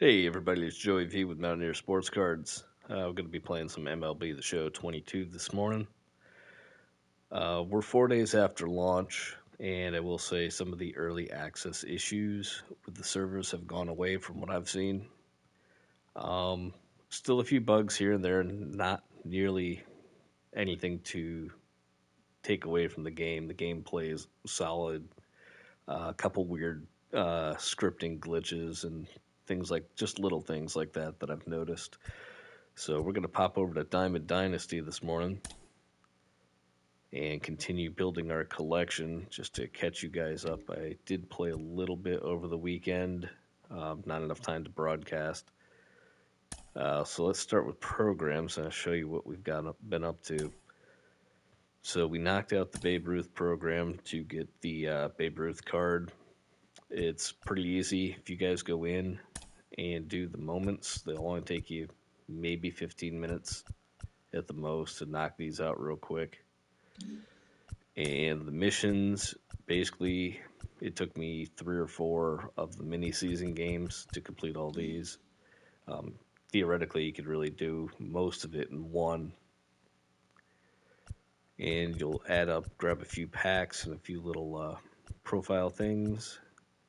Hey everybody, it's Joey V with Mountaineer Sports Cards. We're going to be playing some MLB The Show 22 this morning. We're 4 days after launch, and I will say some of the early access issues with the servers have gone away from what I've seen. Still a few bugs here and there, not nearly anything to take away from the game. The gameplay is solid. A couple weird scripting glitches and things like just little things like that I've noticed. So we're going to pop over to Diamond Dynasty this morning and continue building our collection. Just to catch you guys up, I did play a little bit over the weekend, not enough time to broadcast. So let's start with programs, and I'll show you what we've been up to. So we knocked out the Babe Ruth program to get the Babe Ruth card. It's pretty easy. If you guys go in and do the moments, they'll only take you maybe 15 minutes at the most to knock these out real quick. And the missions, basically, it took me 3 or 4 of the mini season games to complete all these. Theoretically, you could really do most of it in one. And you'll add up, grab a few packs and a few little profile things.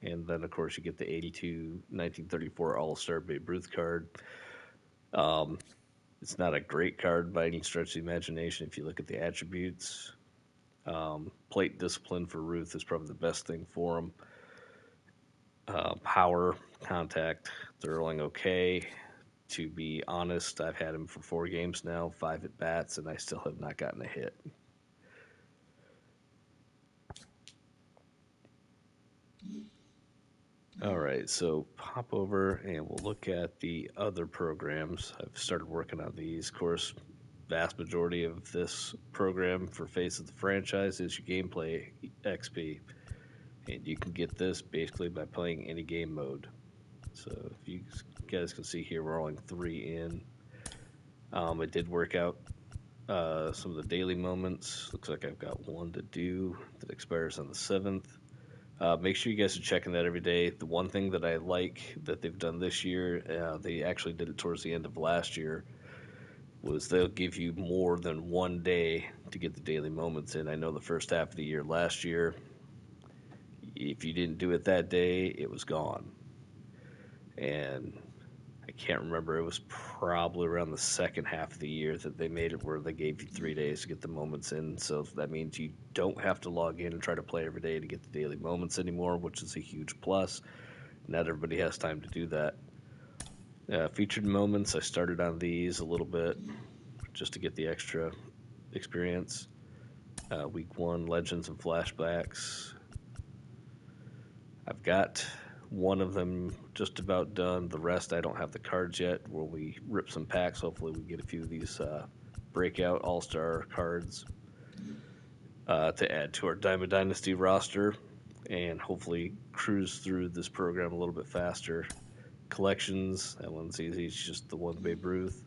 And then, of course, you get the 82 1934 All-Star Babe Ruth card. It's not a great card by any stretch of the imagination if you look at the attributes. Plate discipline for Ruth is probably the best thing for him. Power, contact, throwing okay. To be honest, I've had him for 4 games now, 5 at bats, and I still have not gotten a hit. All right, so pop over and we'll look at the other programs. I've started working on these. Of course, vast majority of this program for Face of the Franchise is your gameplay XP. And you can get this basically by playing any game mode. So if you guys can see here, we're only 3 in. I did work out some of the daily moments. Looks like I've got 1 to do that expires on the 7th. Make sure you guys are checking that every day. The one thing that I like that they've done this year, they actually did it towards the end of last year, was they'll give you more than 1 day to get the daily moments in. I know the first half of the year last year, if you didn't do it that day, it was gone. And I can't remember, it was probably around the second half of the year that they made it where they gave you 3 days to get the moments in. So that means you don't have to log in and try to play every day to get the daily moments anymore, which is a huge plus. Not everybody has time to do that. Featured moments, I started on these a little bit just to get the extra experience. Week 1, Legends and Flashbacks. I've got one of them just about done. The rest, I don't have the cards yet. When we rip some packs, hopefully we get a few of these breakout all-star cards to add to our Diamond Dynasty roster and hopefully cruise through this program a little bit faster. Collections, that one's easy. It's just the one Babe Ruth.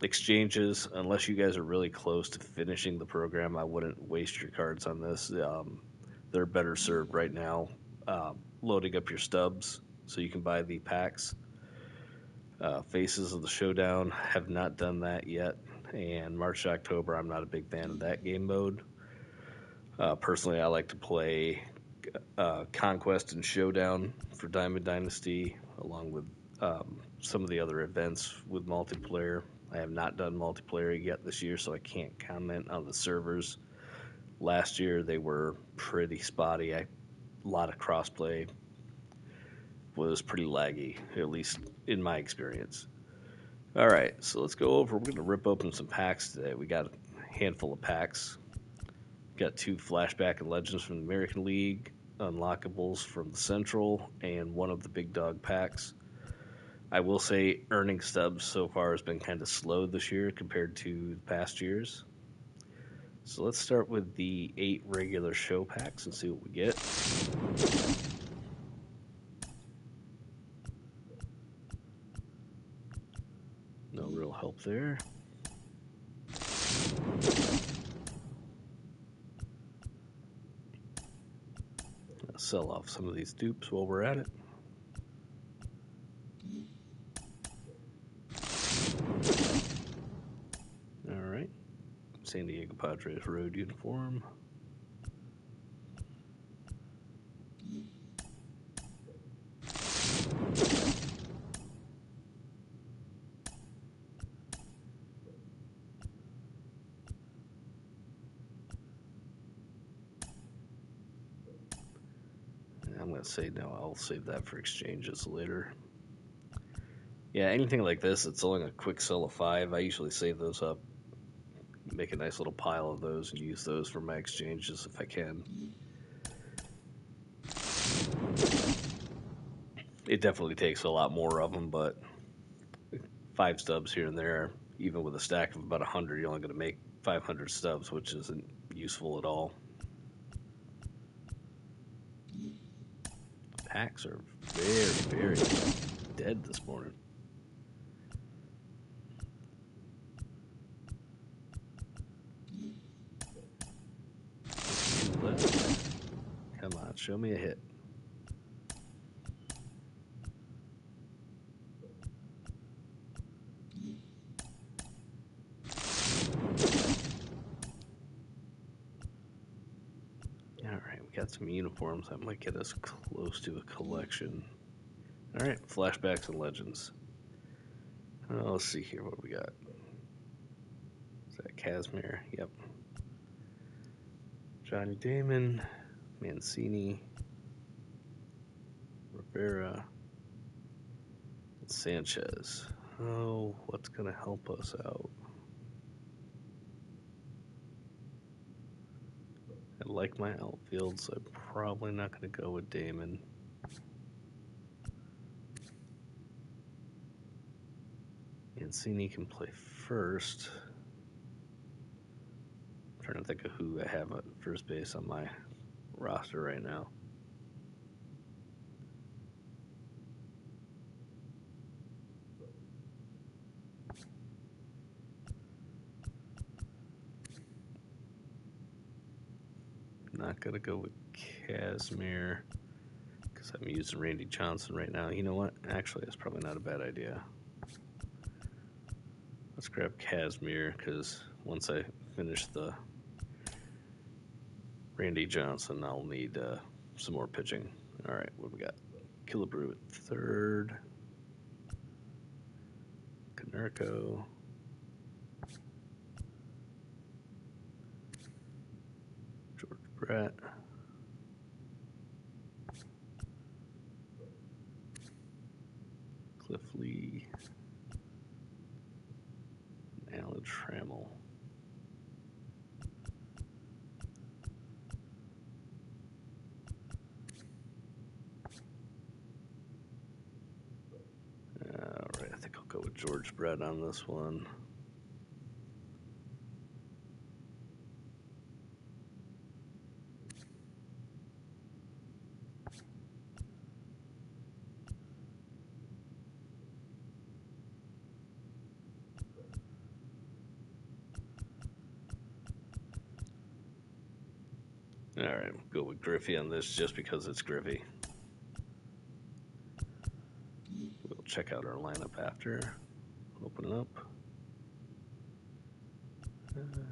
Exchanges, unless you guys are really close to finishing the program, I wouldn't waste your cards on this. They're better served right now loading up your stubs so you can buy the packs. Faces of the Showdown, have not done that yet. And March to October, I'm not a big fan of that game mode. Personally, I like to play Conquest and Showdown for Diamond Dynasty, along with some of the other events with multiplayer. I have not done multiplayer yet this year, so I can't comment on the servers. Last year, they were pretty spotty. A lot of crossplay, was pretty laggy, at least in my experience. All right, so let's go over. We're going to rip open some packs today. We got a handful of packs. Got 2 Flashback and Legends from the American League, unlockables from the Central, and 1 of the Big Dog packs. I will say earning stubs so far has been kind of slow this year compared to past years. So let's start with the 8 regular show packs and see what we get. No real help there. I'll sell off some of these dupes while we're at it. San Diego Padres road uniform. I'm going to say no, I'll save that for exchanges later. Yeah, anything like this, it's only a quick sell of 5. I usually save those up, make a nice little pile of those, and use those for my exchanges if I can. It definitely takes a lot more of them, but 5 stubs here and there, even with a stack of about 100, you're only going to make 500 stubs, which isn't useful at all. Packs are very, very dead this morning. Come on, show me a hit. Alright, we got some uniforms that might get us close to a collection. Alright, Flashbacks and Legends. Let's see here what we got. Is that Casimir? Yep. Johnny Damon, Mancini, Rivera, and Sanchez. Oh, what's going to help us out? I like my outfield, so I'm probably not going to go with Damon. Mancini can play first. I'm trying to think of who I have at first base on my roster right now. Not going to go with Casimir because I'm using Randy Johnson right now. You know what? Actually, that's probably not a bad idea. Let's grab Casimir because once I finish the Randy Johnson, I'll need some more pitching. All right, what do we got? Killebrew at third. Konerko. George Brett. Cliff Lee. And Alan Trammell. Alright, I think I'll go with George Brett on this one. Alright, go with Griffey on this just because it's Griffey. We'll check out our lineup after. Open it up.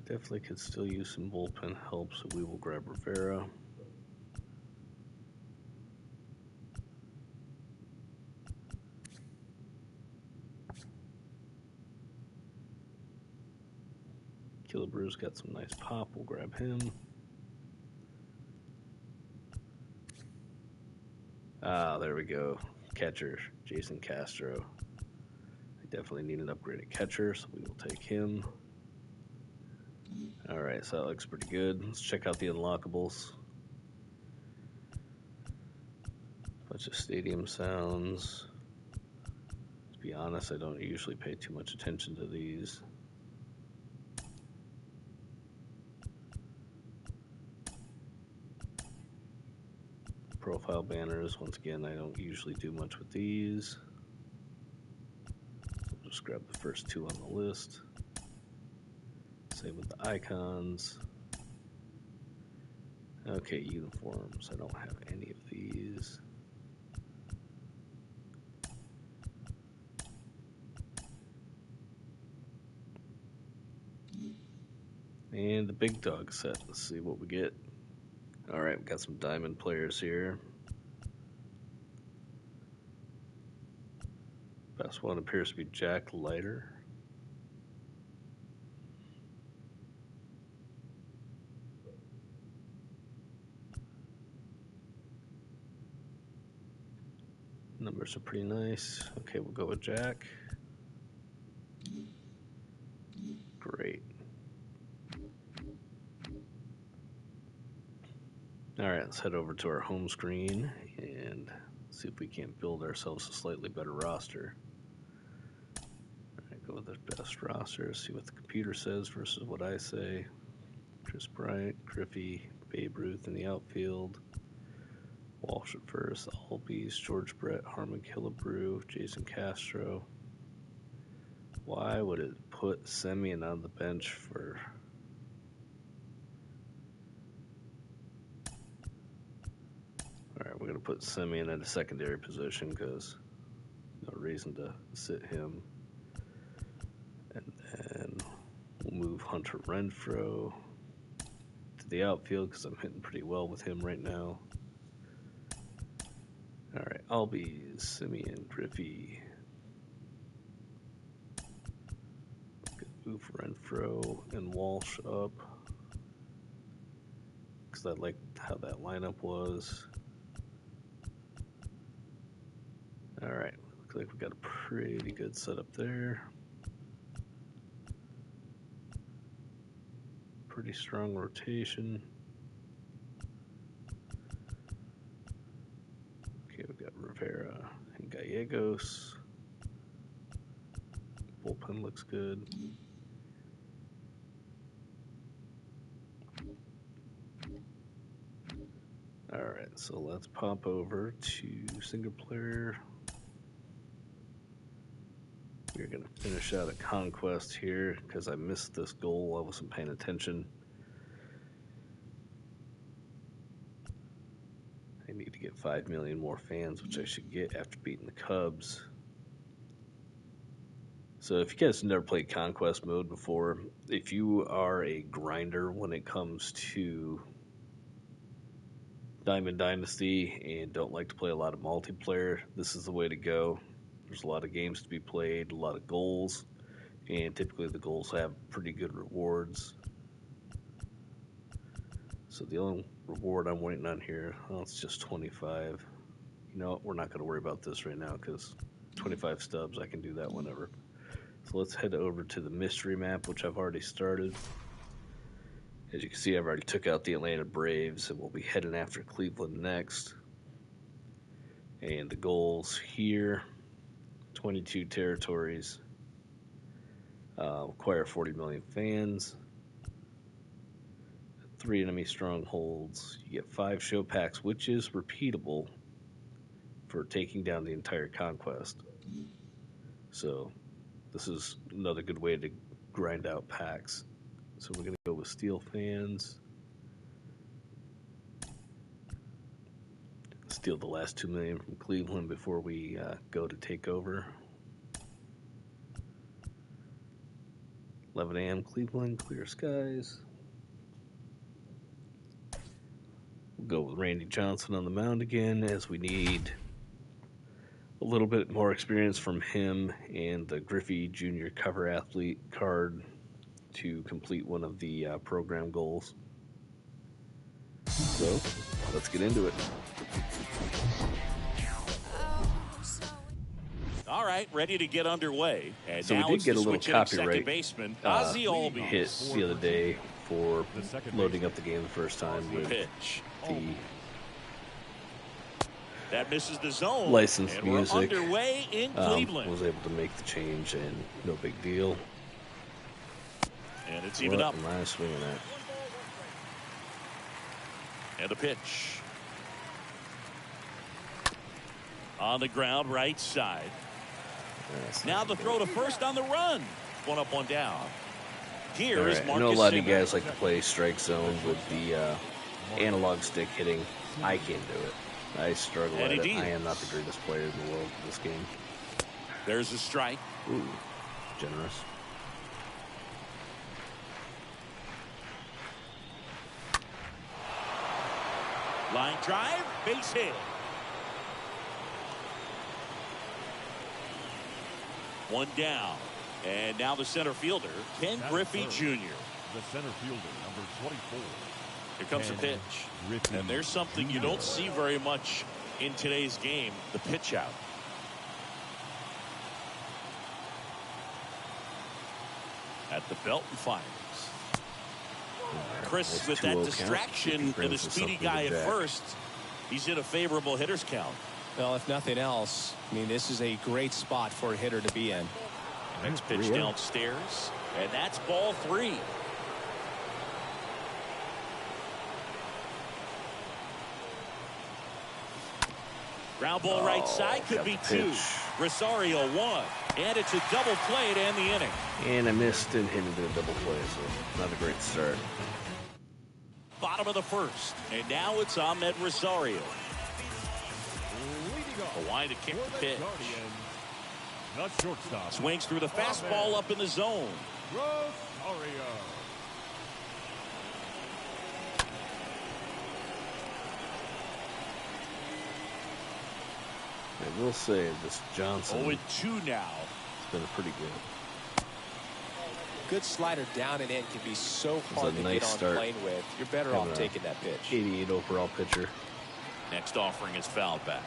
Definitely could still use some bullpen help, so we will grab Rivera. Killebrew's got some nice pop, we'll grab him. There we go. Catcher, Jason Castro. I definitely need an upgraded catcher, so we will take him. Alright, so that looks pretty good. Let's check out the unlockables. Bunch of stadium sounds. To be honest, I don't usually pay too much attention to these. Profile banners, once again, I don't usually do much with these. We'll just grab the first 2 on the list. Same with the icons. Okay, uniforms. I don't have any of these. And the big dog set. Let's see what we get. All right, we got some diamond players here. Best one appears to be Jack Leiter. Numbers are pretty nice. Okay, we'll go with Jack. Great. All right, let's head over to our home screen and see if we can't build ourselves a slightly better roster. All right, go with the best roster, see what the computer says versus what I say. Chris Bryant, Griffey, Babe Ruth in the outfield. Walsh at first, Albies, George Brett, Harmon Killebrew, Jason Castro. Why would it put Semien on the bench for... Alright, we're going to put Semien in a secondary position because no reason to sit him. And then we'll move Hunter Renfroe to the outfield because I'm hitting pretty well with him right now. Alright, Albies, Semien, Griffey. Move Renfroe and Walsh up because I liked how that lineup was. Alright, looks like we got a pretty good setup there. Pretty strong rotation. Okay, we got Rivera and Gallegos. Bullpen looks good. Alright, so let's pop over to single player. We're going to finish out a conquest here because I missed this goal. I wasn't paying attention. I need to get 5 million more fans, which I should get after beating the Cubs. So if you guys have never played Conquest mode before, if you are a grinder when it comes to Diamond Dynasty and don't like to play a lot of multiplayer, this is the way to go. There's a lot of games to be played, a lot of goals, and typically the goals have pretty good rewards. So the only reward I'm waiting on here, well, it's just 25. You know what, we're not going to worry about this right now because 25 stubs, I can do that whenever. So let's head over to the mystery map, which I've already started. As you can see, I've already took out the Atlanta Braves, and we'll be heading after Cleveland next. And the goals here, 22 territories, acquire 40 million fans, 3 enemy strongholds. You get 5 show packs, which is repeatable for taking down the entire conquest. So this is another good way to grind out packs. So we're going to go with Steel Fans. Steal the last 2 million from Cleveland before we go to take over. 11 a.m. Cleveland, clear skies. We'll go with Randy Johnson on the mound again, as we need a little bit more experience from him and the Griffey Jr. cover athlete card to complete one of the program goals. So let's get into it. All right, ready to get underway. And so now we did get a little copyright baseman, hit the other day for loading up the game the first time with the that misses the zone. Licensed and music. We're underway in Cleveland. Was able to make the change, and no big deal. And it's even up. Nice swing of that. And a pitch. On the ground, right side. Now the throw to first on the run. 1 up, 1 down. Here is Marcus I know a lot of you Simmons. guys like to play strike zone with the analog stick hitting. I can't do it. I struggle at it. I am not the greatest player in the world in this game. There's a strike. Ooh, generous. Line drive, base hit. One down. And now the center fielder, Ken Griffey Jr. The center fielder, number 24. Here comes the pitch. And there's something you don't see very much in today's game, the pitch out. At the belt and fires. Chris with that distraction and a speedy guy at first. He's in a favorable hitter's count. Well, if nothing else, I mean, this is a great spot for a hitter to be in. Next pitch downstairs, and that's ball 3. Ground ball right side, could be 2. Rosario 1, and it's a double play to end the inning. And I missed and hit into a double play, so not a great start. Bottom of the first, and now it's Ahmed Rosario. A wind to kick the pitch. The shortstop. Swings through the fastball up in the zone. Rosario. I will say this Johnson 0-2 now. It's been pretty good. Good slider down and in can be so hard to get on playing with. You're better off taking that pitch. 88 overall pitcher. Next offering is fouled back.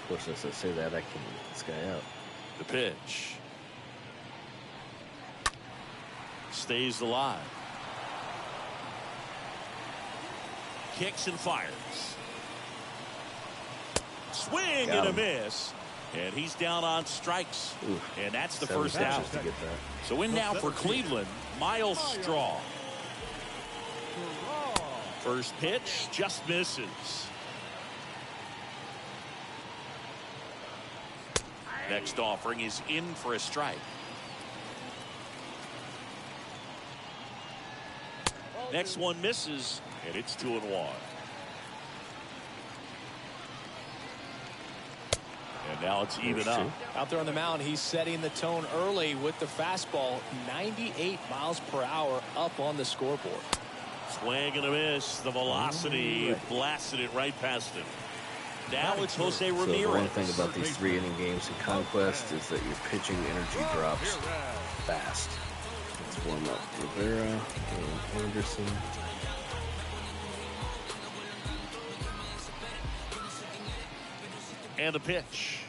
Of course, as I say that, I can get this guy out. The pitch. Stays alive. Kicks and fires. Swing and a miss. And he's down on strikes. Oof. And that's the first out. To get that. So in now for Cleveland, Miles Straw. First pitch just misses. Next offering is in for a strike. Next one misses, and it's 2-1. And now it's even up. Out there on the mound, he's setting the tone early with the fastball. 98 miles per hour up on the scoreboard. Swing and a miss. The velocity blasted it right past him. Now it's Jose Ramirez. So the one thing about these 3-inning games in Conquest is that your pitching energy drops fast. Let's warm up Rivera and Anderson. And the pitch.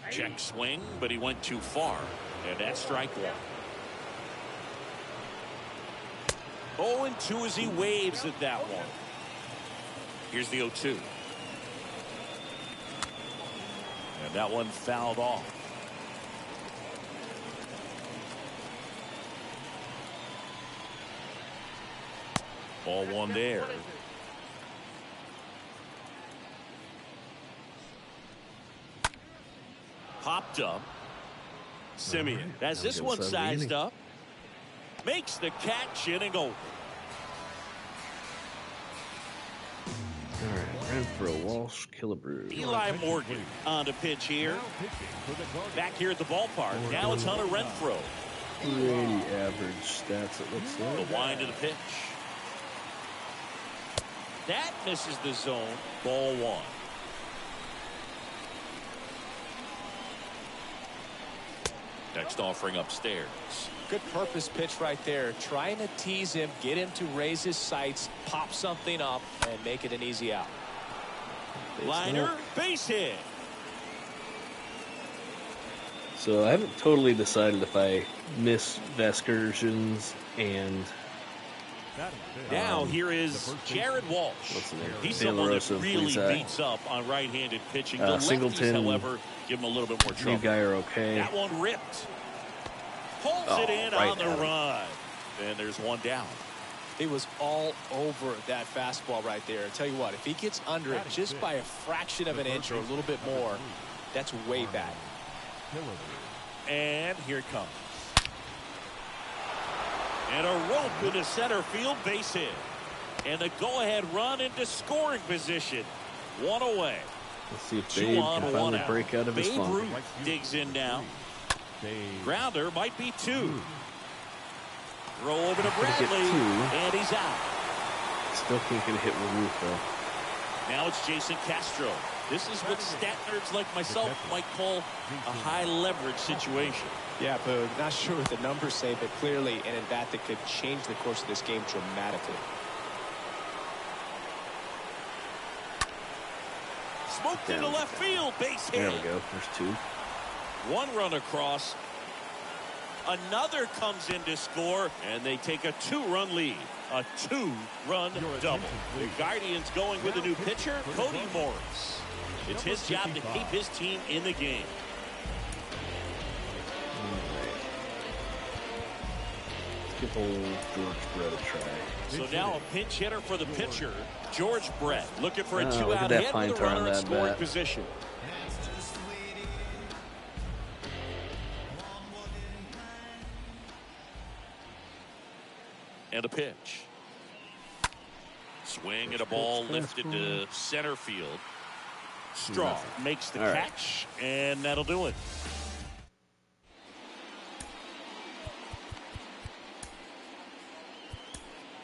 Check swing, but he went too far. And that's strike 1. 0-2 as he waves at that one. Here's the 0-2. And that one fouled off. Ball 1 there. Popped up. Simeon has this one sized up. Makes the catch, inning over. All right, Renfroe, Walsh, Killebrew. Eli Morgan on the pitch here. Back here at the ballpark. Now it's Hunter Renfroe. 280 average stats, it looks like. The wind to the pitch. That misses the zone. Ball 1. Next offering upstairs. Good purpose pitch right there. Trying to tease him, get him to raise his sights, pop something up, and make it an easy out. Liner, base hit. So I haven't totally decided if I miss Vescursions and now here is Jared Walsh. He's someone that really beats up on right-handed pitching. The lefties, Singleton, however, give him a little bit more trouble. New guy are okay. That one ripped. Holds it in on the run. And there's one down. He was all over that fastball right there. I tell you what, if he gets under it just by a fraction of an inch or a little bit more, that's way bad. And here it comes. And a rope into center field, base hit. And the go-ahead run into scoring position. One away. Let's see if Babe can finally break out of his funk. Digs in now. Grounder might be 2. Throw over to Bradley, and he's out. Still can't get a hit with Ruth, though. Now it's Jason Castro. This is what stat nerds like myself might call a high-leverage situation. Yeah, Boog, not sure what the numbers say, but clearly an at-bat that could change the course of this game dramatically. Smoked into left field, base hit. There we go. There's 2. 1 run across. Another comes in to score, and they take a 2-run lead. A 2-run double. The Guardians going with a new pitcher, Cody Morris. It's his job to keep his team in the game. Give old George Brett a try. So now a pinch hitter for the pitcher, George Brett, looking for a 2-out that hit pine with a tar on runner in that scoring bat. position. And a pitch. Swing and a ball lifted to center field. Straw makes the catch, and that'll do it.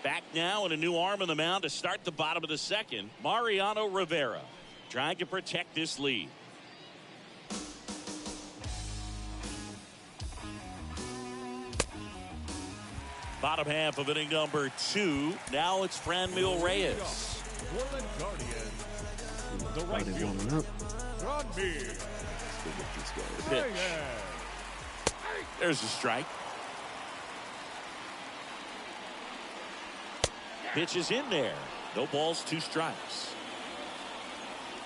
Back now and a new arm on the mound to start the bottom of the second. Mariano Rivera trying to protect this lead. Bottom half of inning number 2. Now it's Franmil Reyes. The right fielder, Ramirez. Pitch. There's a strike. Pitch is in there. No balls, 2 strikes.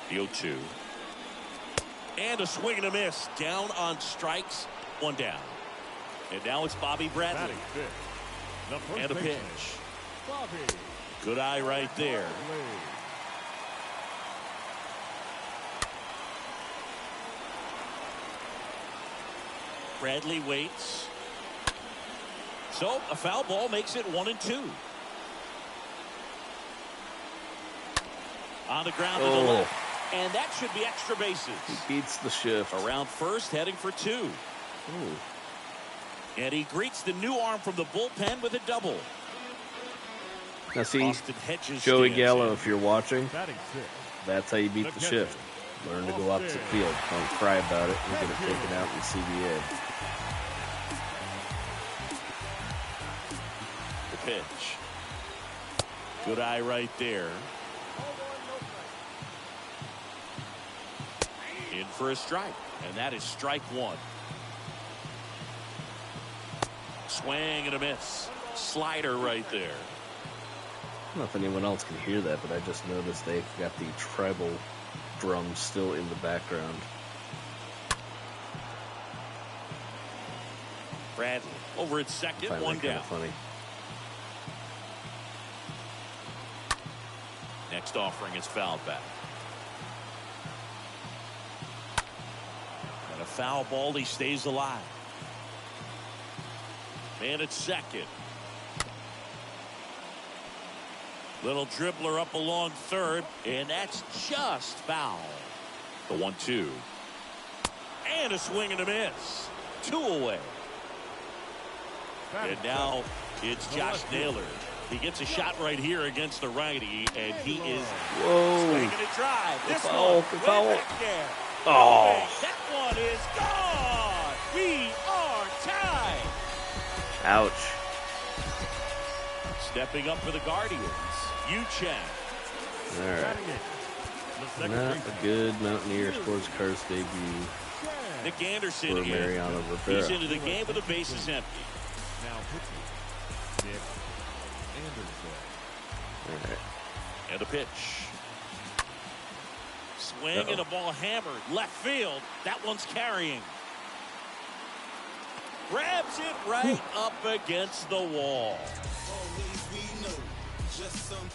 The 0-2. And a swing and a miss. Down on strikes. 1 down. And now it's Bobby Bradley. And a pitch. Good eye right there. Bradley waits. So a foul ball makes it 1-2. On the ground to the left. And that should be extra bases. He beats the shift. Around first, heading for 2. Ooh. And he greets the new arm from the bullpen with a double. Now see, Austin Hedges Joey stands Gallo, in. if you're watching, that's how you beat the shift. Learn to go opposite field. Don't cry about it and get it taken out in the CBA. The pitch. Good eye right there. In for a strike. And that is strike 1. Swing and a miss. Slider right there. I don't know if anyone else can hear that, but I just noticed they've got the tribal drums still in the background. Bradley over at second, I find 1 that kind down. of funny. Next offering is fouled back. And a foul ball, he stays alive. Man at second. Little dribbler up along third, and that's just foul. The 1-2. And a swing and a miss. 2 away. And now it's Josh Naylor. He gets a shot right here against the righty, and he is swinging a drive. This one, way back there. Oh. That one is gone. We are tied. Ouch. Stepping up for the Guardians, Uchan. All right. Not a good Mountaineer scores Cars debut Nick Anderson for again. Mariano Rivera. He's into the game with the bases empty. Now pitching, Nick Anderson. All right. And a pitch. Swing and a ball hammered left field. That one's carrying. Grabs it right up against the wall. Always we know, just some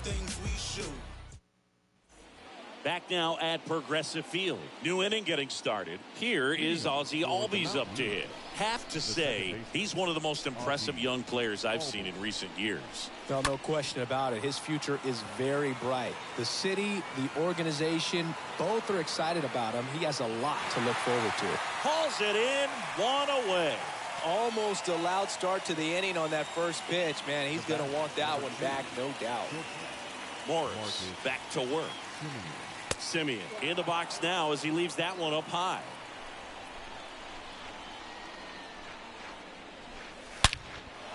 things we show. Back now at Progressive Field. New inning getting started. Here is Ozzie Albies up to hit. Have to say, he's one of the most impressive young players I've seen in recent years. Well, no question about it. His future is very bright. The city, the organization, both are excited about him. He has a lot to look forward to. Hauls it in, one away. Almost a loud start to the inning on that first pitch. Man, he's going to want that one back, no doubt. Morris back to work. Simeon in the box now as he leaves that one up high.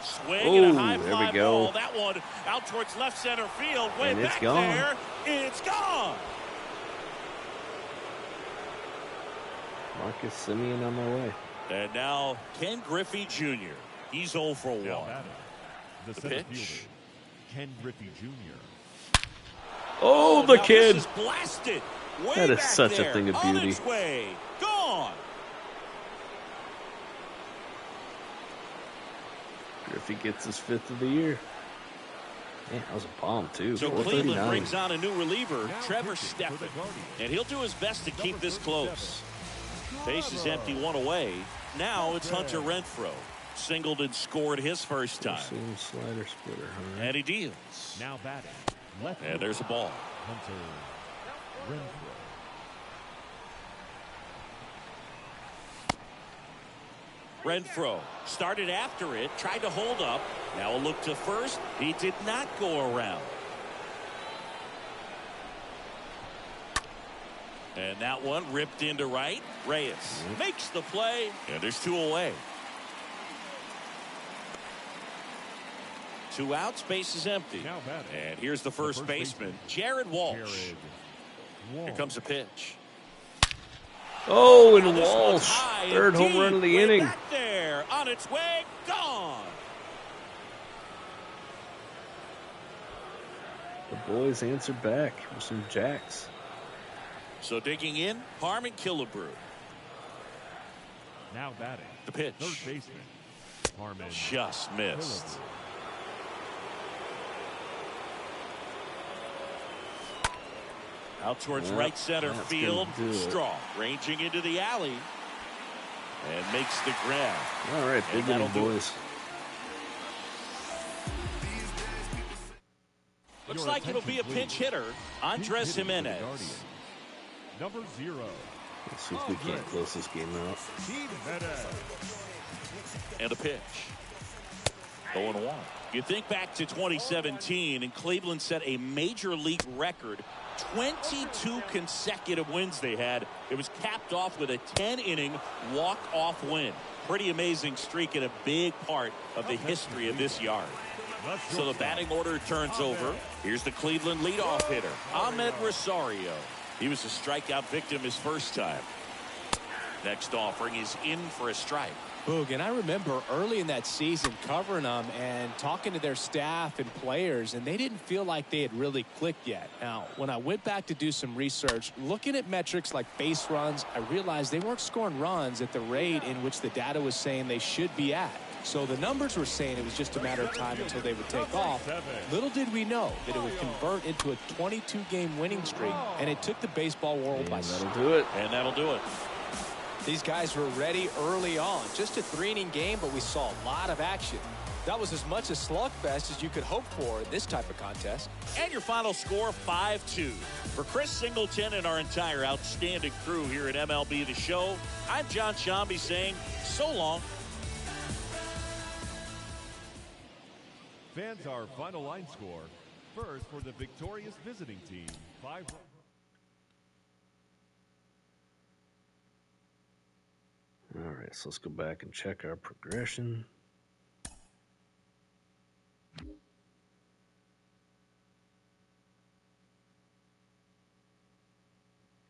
Swing and a high fly ball. That one out towards left center field. Way back there. It's gone. Marcus Simeon on my way. And now Ken Griffey Jr. He's 0 for 1. The pitch. Ken Griffey Jr. Oh, the kid. This is blasted. Way That is back such there. a thing of On beauty. its way. Gone. Griffey gets his 5th of the year. Man, that was a bomb, too. So Cleveland 439. brings on a new reliever, Trevor Stephan. And he'll do his best to keep this close. Base is empty, one away. Now it's Hunter Renfroe. Singled and scored his first time. Slider splitter, huh? And he deals. Now batting. Left And there's a ball. Hunter Renfroe. Renfroe started after it, tried to hold up. Now a look to first. He did not go around. And that one ripped into right. Reyes makes the play. And there's 2 away. 2 outs, base is empty. Now batting. And here's the first baseman, Jared Walsh. Here comes a pitch. Oh, and This one's Walsh. high and 3rd home deep, run of the way inning. back there, on its way, gone. The boys answered back with some jacks. So digging in, Harmon Killebrew. Now batting. The pitch. Third baseman. Harmon. Just missed. Out towards Yep, right center that's field. gonna do it. Strong, ranging into the alley. And makes the grab. All right, big that'll inning, do it. boys. Looks Your like it'll be a attention, pinch please. hitter, Andres Hitting for the Jimenez. Guardians. Number 0. Let's see if we can't close this game out. Jimenez. And a pitch. 0-1. You think back to 2017, and Cleveland set a major league record. 22 consecutive wins they had. It was capped off with a 10-inning walk-off win. Pretty amazing streak and a big part of the history of this yard. So the batting order turns over. Here's the Cleveland leadoff hitter, Ahmed Rosario. He was a strikeout victim his first time. Next offering is in for a strike. Boog, and I remember early in that season covering them and talking to their staff and players, and they didn't feel like they had really clicked yet. Now, when I went back to do some research, looking at metrics like base runs, I realized they weren't scoring runs at the rate in which the data was saying they should be at. So the numbers were saying it was just a matter of time until they would take off. Little did we know that it would convert into a 22-game winning streak, and it took the baseball world by storm. That'll do it. And that'll do it. These guys were ready early on. Just a 3-inning game, but we saw a lot of action. That was as much a slugfest as you could hope for in this type of contest. And your final score, 5-2. For Chris Singleton and our entire outstanding crew here at MLB The Show, I'm John Shambi saying so long. Fans, our final line score. First for the victorious visiting team. 5. All right, so let's go back and check our progression.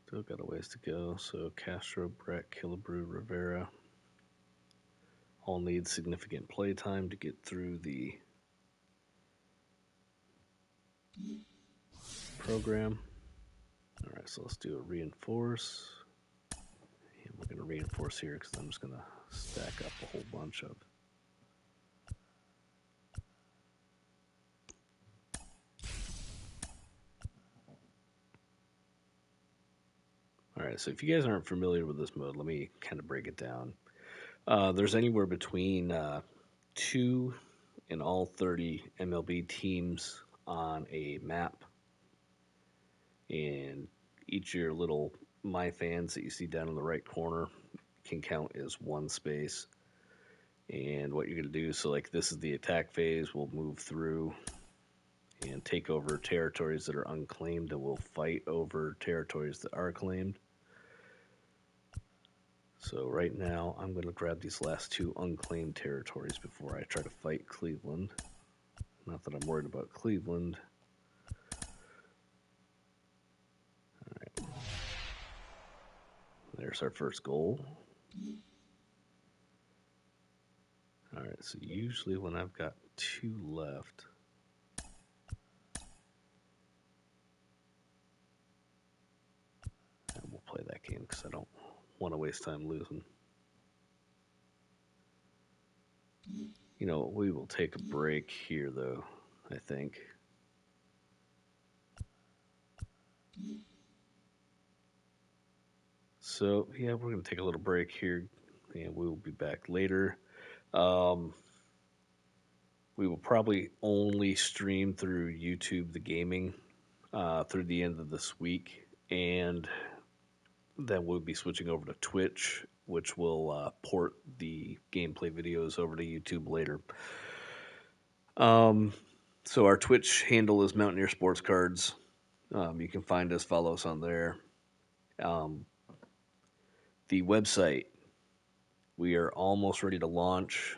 Still got a ways to go. So Castro, Brett, Killebrew, Rivera all need significant play time to get through the program. All right, so let's do a reinforce. And we're going to reinforce here because I'm just going to stack up a whole bunch of. All right, so if you guys aren't familiar with this mode, let me kind of break it down. There's anywhere between 2 and all 30 MLB teams on a map. And each of your little My Fans that you see down in the right corner can count as one space. And what you're going to do, so like this is the attack phase, we'll move through and take over territories that are unclaimed, and we'll fight over territories that are claimed. So right now, I'm going to grab these last 2 unclaimed territories before I try to fight Cleveland. Not that I'm worried about Cleveland. All right. There's our first goal. All right, so usually when I've got 2 left, and we'll play that game because I don't want to waste time losing. You know, we will take a break here, though, I think. So, yeah, we're going to take a little break here, and we will be back later. We will probably only stream through YouTube the gaming through the end of this week, and then we'll be switching over to Twitch, which will port the gameplay videos over to YouTube later. So our Twitch handle is Mountaineer Sports Cards. You can find us, follow us on there. The website, we are almost ready to launch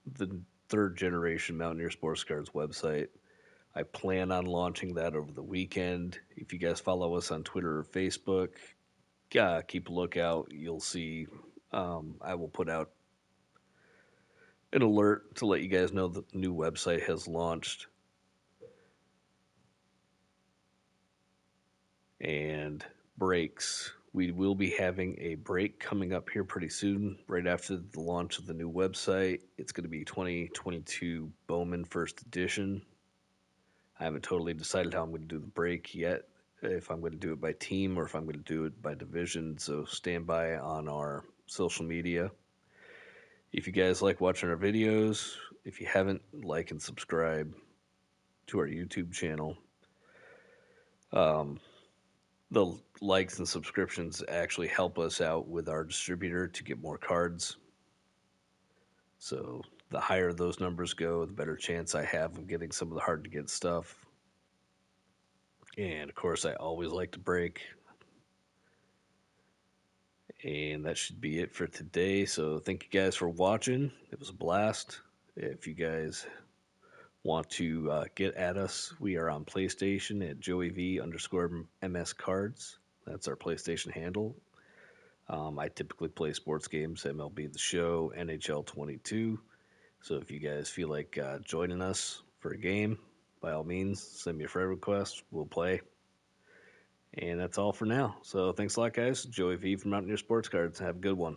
the 3rd generation Mountaineer Sports Cards website. I plan on launching that over the weekend. If you guys follow us on Twitter or Facebook, keep a lookout. You'll see I will put out an alert to let you guys know that the new website has launched. And breaks. We will be having a break coming up here pretty soon, right after the launch of the new website. It's going to be 2022 Bowman First Edition. I haven't totally decided how I'm going to do the break yet, if I'm going to do it by team or if I'm going to do it by division, so stand by on our social media. If you guys like watching our videos, if you haven't, like and subscribe to our YouTube channel. The likes and subscriptions actually help us out with our distributor to get more cards. So the higher those numbers go, the better chance I have of getting some of the hard-to-get stuff. And, of course, I always like to break. And that should be it for today. So thank you guys for watching. It was a blast. If you guys want to get at us, we are on PlayStation at JoeyV_MS Cards. That's our PlayStation handle. I typically play sports games, MLB The Show, NHL 22. So if you guys feel like joining us for a game, by all means, send me a friend request. We'll play. And that's all for now. So thanks a lot, guys. Joey V from Mountaineer Sports Cards. Have a good one.